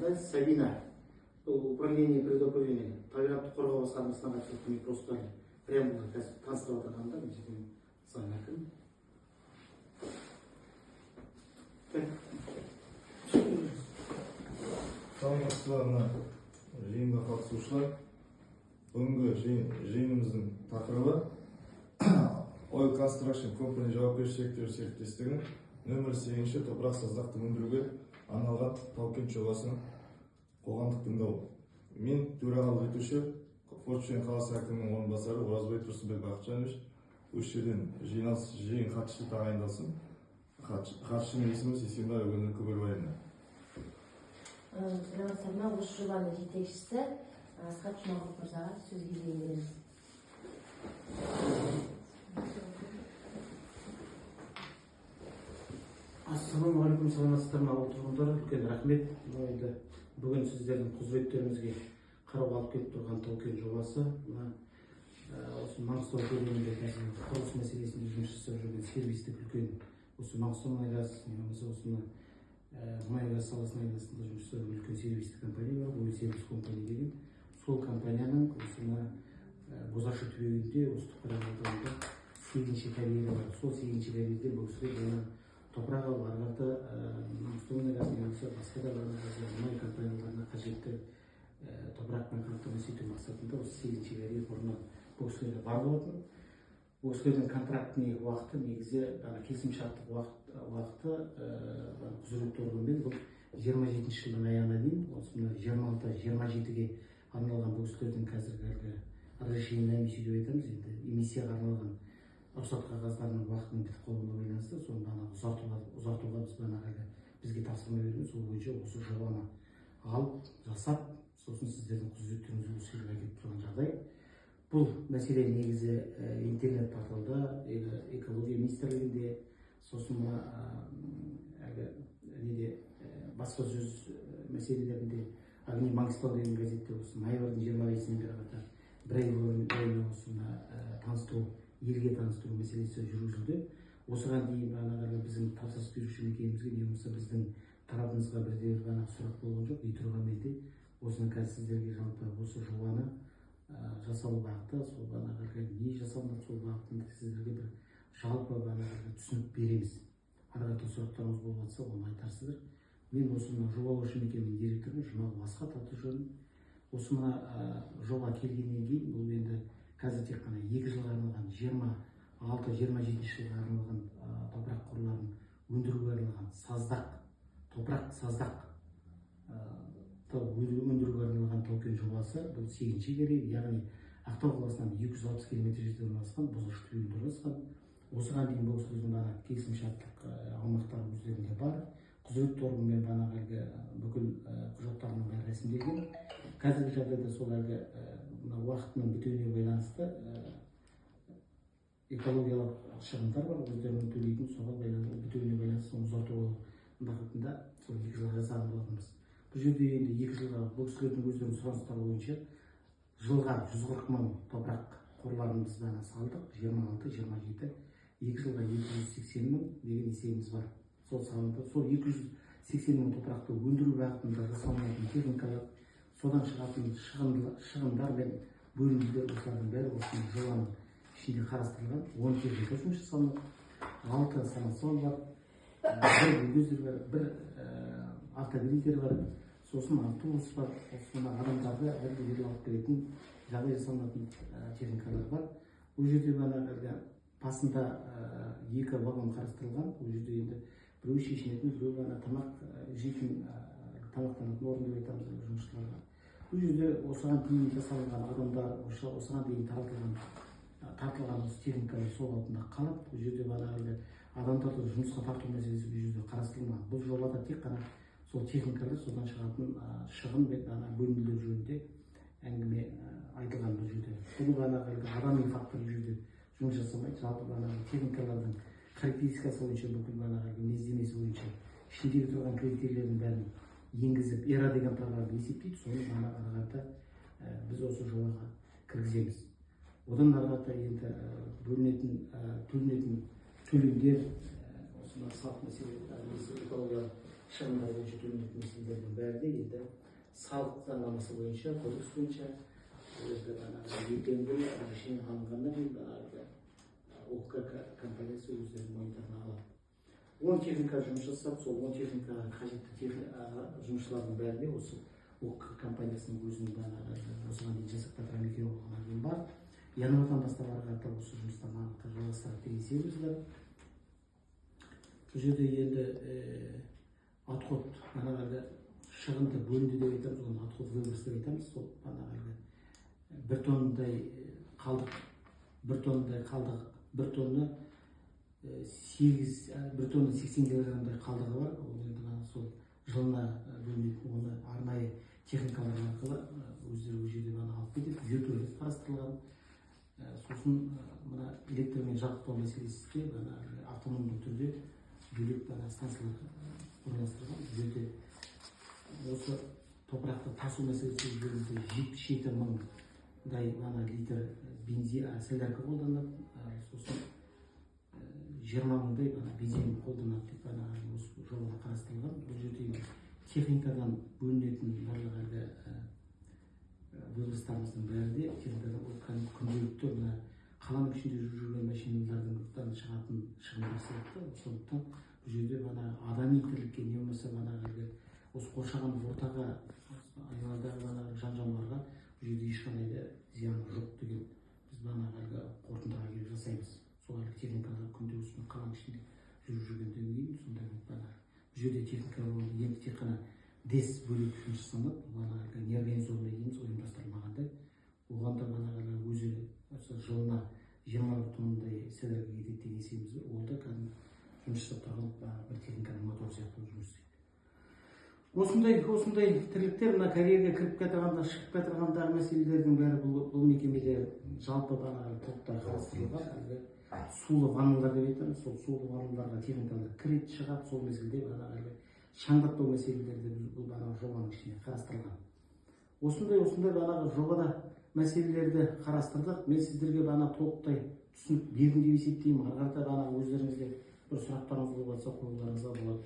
Ивановна Сабина, управление предуправления, табиғатты қорғау басқармасынан қатысып көмек достары преамбулды таныстырып отырғанда мен заң әкім. Саламатсыздар, жиынға қатысушылар. Бүгінгі жиынымыздың тақырыбы Oil Construction Company жауапкершілігі шектеулі серіктестігінің нөмір 8-ші топырақ саздақтың өндіруге арналған тау-кен жобасын қоғамдық тыңдау. Мен төрағалық етуші Форт-Шойын қаласы әкімінің орынбасары Оразбай Тұрсынбек Бақытжанович. Осы жерден жиын хатшысы тағайындалсын. Хатшының есімі Сексенбай Гүлнұр Көбелбаевна. Саламатсыздар, осы жобаның жетекшісі Асқат Жұмағұлов мырзаға сөзге береміз. Ассалаумағалейкум, саламатсыздар ма тұрғындар, үлкен рахмет. Бүгін сіздердің құзыреттеріңізге қарауға алып келіп тұрған тау-кен жобасы. Осы Маңғыстау көлемінде құрылыс мәселесінде жұмыс жасап жүрген сервистік үлкен осы Маңғыстау мұнай-газ, немесе осыны мұнай-газ саласының аясында жұмыс жасап жүрген үлкен сервистік компания бар, Oil Service Company деген. Сол компанияның осыны Бозашы түбегінде, осы Тұқырақ ауданында 8-ші карьері бар. Сол 8-ші карьерде бұл кісілер топырақ алып арғарды Маңғыстау мұнай-газ немесе басқа да мұнай компанияларына қажетті топырақпен қамтамасыз ету мақсатында осы 8-ші карьер бұрын бұл кісілерде бар болатын. Бұл кісілердің контрактный уақыты негізі келісімшарттық уақыты құзыретті органмен бұл 27-ші жылдың аяғына дейін, осыны 26-27-ге арналған бұл кісілердің қазіргі разрешение эмиссия деп айтамыз, енді эмиссияға арналған рұқсат қағаздарының уақытының бітіп қалуына байланысты соны ұзартуға бізге тапсырма берген. Сол бойынша осы жобаны алып жасап, сосын сіздердің құзыреттеріңізге осы жерге әкеліп тұрған жағдай. Бұл мәселе негізі интернет порталда, экология министрлігінде, сосын баспасөз мәселелерінде, Агни Маңғыстау деген газетте осы ноябрьдің 25-сінен бері қарата бір ай бойына осыны таныстыру, елге таныстыру мәселесі жүргізілді. Осыған дейін біздің тапсырыс беруші мекемемізге не болмаса біздің тарапымызға бірде ғана сұрақ болған жоқ. Үй тұрған менде осыны қазір сіздерге жалпы осы жобаны жасалу бағыты, сол не жасалынады сол бағытында сіздерге бір жалпы түсінік береміз. Арада сұрақтарыңыз болып жатса, оны айтарсыздар. Мен осы жобалаушы мекеменің директоры Жұмағұл Асқат Атышевич. Осы жоба келгеннен кейін, бұл енді қазір тек қана 2 жылға арналған 26-27 жылға арналған топырақ қорларын өндіруге арналған топырақ саздақ өндіруге арналған тау-кен жобасы. Бұл 8-ші карьер, яғни Ақтау қаласынан 260 км жерде орналасқан, Бозашы түбегінде орналасқан. Осыған дейін бұл кісілердің келісімшарттық аумақтары өздерінде бар. Құзыретті органмен бүкіл құжаттарының бәрі рәсімделген. Қазіргі жағдайда сол уақытының бітуіне байланысты экологиялық шығындар бар, өздерінің төлейтін, соған бітуіне байланысты соны ұзарту бағытында сол 2 жылға жасаған болатынбыз. Бұл жерде енді 2 жылға бұл кісілердің өздерінің сұраныстары бойынша жылға 140 мың топырақ қорларымызды салдық, 26-27, 2 жылға 280 мың деген есебіміз бар. Сол 280 мың топырақты өндіру бағытында жасалынатын техникалық, содан шығатын шығындар мен бөлімдер осылардың бәрі осы жобаның ішінде қарастырылған. 10 техника жұмыс жасалынады, 6 станцион бар, 1 бульдозер бар, 1 автогрейдер бар, сосын автобус бар, осыны адамдарды әрі алып келетін жағдай жасалынатын техникалар бар. Бұл жерде басында 2 вагон қарастырылған. Бұл жерде енді біреу шешінетін, біреу тамақ жейтін, тамақтанатын орын деп айтамыз жұмысшыларға. Бұл жерде осыған дейін жасалынған адамдар, осыған дейін тартылған осы техникалар сол қалпында қалып, бұл жерде адамдарды жұмысқа тарту мәселесі бұл жерде қарастырылмаған. Бұл жобада тек қана сол техникалар, содан шығатын шығын мен бөлімдер жөнінде әңгіме айтылған бұл жерде. Бұл адами фактор жерде жұмыс жасамайды. Жалпы техникалардың характеристикасы бойынша бүкіл мінездемесі бойынша ішіндегі тұрған критерийлердің бәрін енгізіп, ERA деген программаны есептейді. Соны қарата біз осы жобаға кіргіземіз. Одан қарата енді төленетін төлемдер, осындай салық мәселелері, экологиялық шығындар бойынша төмендету мәселелердің бәрі де енді салық заңнамасы бойынша, кодекс бойынша ертеңгі решение алынғаннан кейін бағанағы ОК компаниясы өздерінің мойындарына алады. 10 техника жұмыс жасап, сол 10 техникаға қажетті жұмысшылардың бәрі де осы ОК компаниясының өзінің бағанағы осыған дейін жасап жатқан мекеме болғаннан кейін бар. Январьдан бастап ары қарата осы жұмыстарын анықтап жалғастырады деген себебіміз. Бұл жерде енді отход бағанағы шығынды бөлінді деп айтамыз, оны отход выброс деп айтамыз. Сол бағанағы бір тоннадай қалдық, бір тонна 80 килограммдай қалдығы бар. Ол енді сол жылына бөлінетін, оны арнайы техникалар арқылы өздері ол жерде алып кетеді. Түзетулер қарастырылған. Сосын мына электрмен жабдықтау мәселесі де автономды түрде бөлек станциялар орналастырылған. Бұл жерде осы топырақты тасу мәселесі жөнінде 77 мыңдай литр бензин, солярка қолданылады. Сосын 20 мыңдай бензин қолданылады деп осы жобада қарастырылған. Бұл жерде техникадан бөлінетін барлық әлгі выбростарымыздың бәрі де техникадан күнделікті мына қаланың ішінде жүрген машиналардан шығатын шығындар сияқты. Сондықтан бұл жерде адами тірлікке не болмаса осы қоршаған ортаға, айналадағы жан-жануарға бұл жерде ешқандай да зиян жоқ деген біз қорытындыға келіп жасаймыз. Сол техникаға күнде осы қаланың ішінде жүріп жүргенден кейін сондай бұл жерде техника енді тек қана дес бөлек жұмыс жасалынады. Неорганизованный дейміз, ұйымдастырылмағандай. Оған да өзі жылына 20 тоннадай солярка кетеді деген есебіміз бар. Ол да кәдімгі жұмыс жасап тұрған бір техниканың моторы сияқты жұмыс істейді. Осындай тірліктер мына карьерге кіріп кетірғанда, шығып кетірғандағы мәселелердің бәрі бұл мекемеде жалпы топтар қарастырылған. Сулы ванналар деп айтамыз. Сол сулы ванналарға техникалар кіреді, шығады. Сол мезгілде шаңдақтау мәселелері бұл жобаның ішіне қарастырылған. Осындай жобада мәселелерді қарастырдық. Мен сіздерге толықтай түсінік бердім деп есептеймін. Ары қарата өздеріңізге бір сұрақтарыңыз болса қоюларыңызға болады.